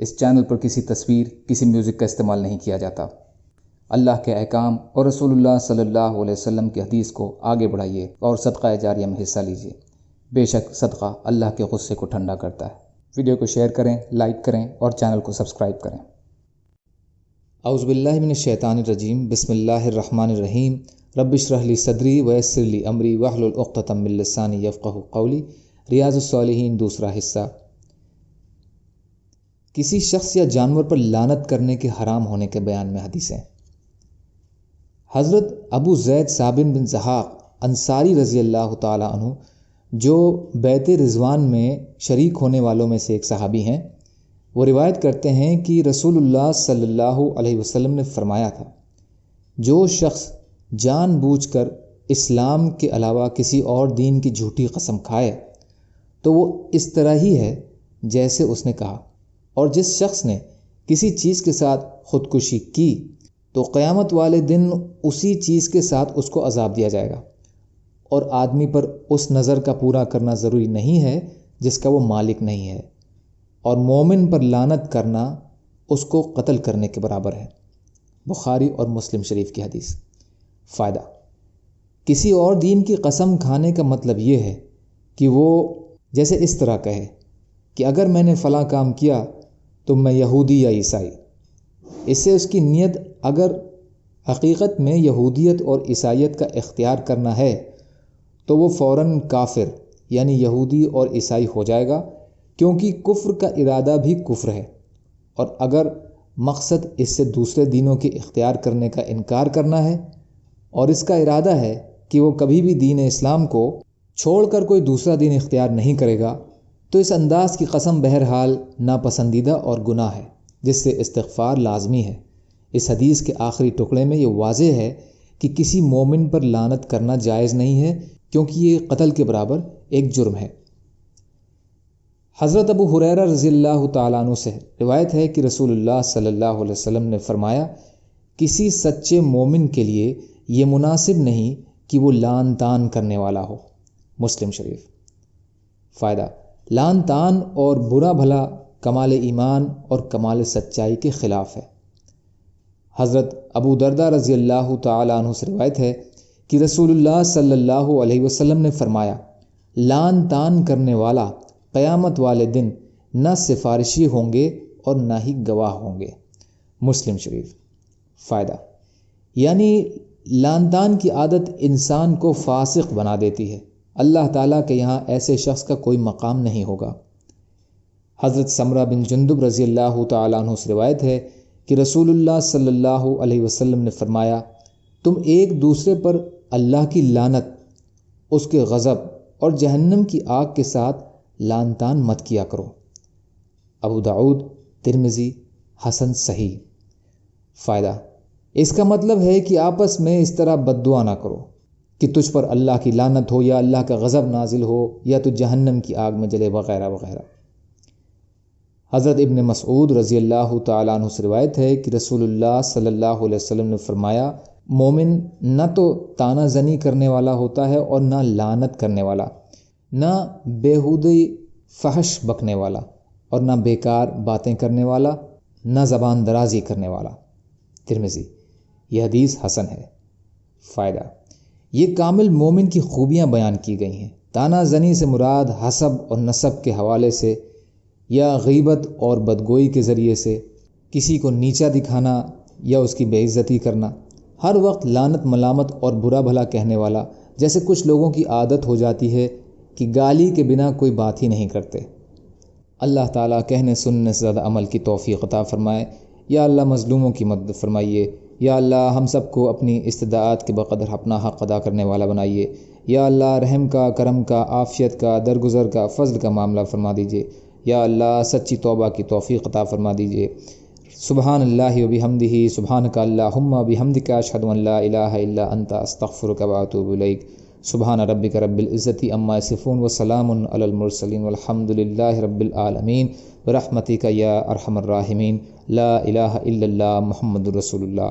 اس channel پر کسی تصویر، کسی میوزک کا استعمال نہیں کیا جاتا۔ اللہ کے احکام اور رسول اللہ صلی اللہ علیہ وسلم کی حدیث کو آگے بڑھائیے اور صدقہ جاریہ میں حصہ لیجیے۔ بے شک صدقہ اللہ کے غصے کو ٹھنڈا کرتا ہے۔ ویڈیو کو شیئر کریں، لائک کریں اور چینل کو سبسکرائب کریں۔ اعوذ باللہ من الشیطان الرجیم، بسم اللہ الرحمن الرحیم۔ رب اشرح لی صدری ویسر لی امری واحلل عقدۃ من لسانی یفقہوا قولی۔ ریاض الصالحین دوسرا حصہ۔ کسی شخص یا جانور پر لعنت کرنے کے حرام ہونے کے بیان میں حدیثیں۔ حضرت ابو زید ثابت بن ضحاک انصاری رضی اللہ تعالی عنہ، جو بیعت رضوان میں شریک ہونے والوں میں سے ایک صحابی ہیں، وہ روایت کرتے ہیں کہ رسول اللہ صلی اللہ علیہ وسلم نے فرمایا تھا، جو شخص جان بوجھ کر اسلام کے علاوہ کسی اور دین کی جھوٹی قسم کھائے تو وہ اس طرح ہی ہے جیسے اس نے کہا، اور جس شخص نے کسی چیز کے ساتھ خودکشی کی تو قیامت والے دن اسی چیز کے ساتھ اس کو عذاب دیا جائے گا، اور آدمی پر اس نظر کا پورا کرنا ضروری نہیں ہے جس کا وہ مالک نہیں ہے، اور مومن پر لعنت کرنا اس کو قتل کرنے کے برابر ہے۔ بخاری اور مسلم شریف کی حدیث۔ فائدہ: کسی اور دین کی قسم کھانے کا مطلب یہ ہے کہ وہ جیسے اس طرح کہے کہ اگر میں نے فلاں کام کیا تو میں یہودی یا عیسائی۔ اس سے اس کی نیت اگر حقیقت میں یہودیت اور عیسائیت کا اختیار کرنا ہے تو وہ فوراً کافر یعنی یہودی اور عیسائی ہو جائے گا، کیونکہ کفر کا ارادہ بھی کفر ہے، اور اگر مقصد اس سے دوسرے دینوں کے اختیار کرنے کا انکار کرنا ہے اور اس کا ارادہ ہے کہ وہ کبھی بھی دین اسلام کو چھوڑ کر کوئی دوسرا دین اختیار نہیں کرے گا، تو اس انداز کی قسم بہرحال ناپسندیدہ اور گناہ ہے، جس سے استغفار لازمی ہے۔ اس حدیث کے آخری ٹکڑے میں یہ واضح ہے کہ کسی مومن پر لعنت کرنا جائز نہیں ہے، کیونکہ یہ قتل کے برابر ایک جرم ہے۔ حضرت ابو ہریرہ رضی اللہ تعالیٰ عنہ سے روایت ہے کہ رسول اللہ صلی اللہ علیہ وسلم نے فرمایا، کسی سچے مومن کے لیے یہ مناسب نہیں کہ وہ لعن طعن کرنے والا ہو۔ مسلم شریف۔ فائدہ: لعن طعن اور برا بھلا کمال ایمان اور کمال سچائی کے خلاف ہے۔ حضرت ابو درداء رضی اللہ تعالیٰ عنہ سے روایت ہے کہ رسول اللہ صلی اللہ علیہ وسلم نے فرمایا، لعن طعن کرنے والا قیامت والے دن نہ سفارشی ہوں گے اور نہ ہی گواہ ہوں گے۔ مسلم شریف۔ فائدہ: یعنی لعن طعن کی عادت انسان کو فاسق بنا دیتی ہے۔ اللہ تعالیٰ کے یہاں ایسے شخص کا کوئی مقام نہیں ہوگا۔ حضرت سمرہ بن جندب رضی اللہ تعالیٰ عنہ سے روایت ہے کہ رسول اللہ صلی اللہ علیہ وسلم نے فرمایا، تم ایک دوسرے پر اللہ کی لعنت، اس کے غضب اور جہنم کی آگ کے ساتھ لعن طعن مت کیا کرو۔ ابو داؤد، ترمذی، حسن صحیح۔ فائدہ: اس کا مطلب ہے کہ آپس میں اس طرح بد دعا نہ کرو کہ تجھ پر اللہ کی لعنت ہو یا اللہ کا غضب نازل ہو یا تو جہنم کی آگ میں جلے وغیرہ وغیرہ۔ حضرت ابن مسعود رضی اللہ تعالیٰ عنہ سے روایت ہے کہ رسول اللہ صلی اللہ علیہ وسلم نے فرمایا، مومن نہ تو طعنہ زنی کرنے والا ہوتا ہے اور نہ لعنت کرنے والا، نہ بیہودی فحش بکنے والا اور نہ بیکار باتیں کرنے والا، نہ زبان درازی کرنے والا۔ ترمذی۔ یہ حدیث حسن ہے۔ فائدہ: یہ کامل مومن کی خوبیاں بیان کی گئی ہیں۔ طعنہ زنی سے مراد حسب اور نسب کے حوالے سے یا غیبت اور بدگوئی کے ذریعے سے کسی کو نیچا دکھانا یا اس کی بے عزتی کرنا، ہر وقت لعنت ملامت اور برا بھلا کہنے والا، جیسے کچھ لوگوں کی عادت ہو جاتی ہے کہ گالی کے بنا کوئی بات ہی نہیں کرتے۔ اللہ تعالیٰ کہنے سننے سے زیادہ عمل کی توفیق عطا فرمائے۔ یا اللہ مظلوموں کی مدد فرمائیے۔ یا اللہ ہم سب کو اپنی استطاعت کے بقدر اپنا حق ادا کرنے والا بنائیے۔ یا اللہ رحم کا، کرم کا، عافیت کا، درگزر کا، فضل کا معاملہ فرما دیجیے۔ یا اللہ سچی توبہ کی توفیق عطا فرما دیجیے۔ سبحان اللہ و بحمدہ، سبحانک اللہم و بحمدک، اشہد ان لا الہ الا انت، استغفرک و اتوب الیک۔ سبحان ربک رب العزت عما یصفون وسلام علی المرسلین والحمد للہ رب العالمین برحمتک یا ارحم الراحمین۔ لا الہ الا اللہ محمد رسول اللہ۔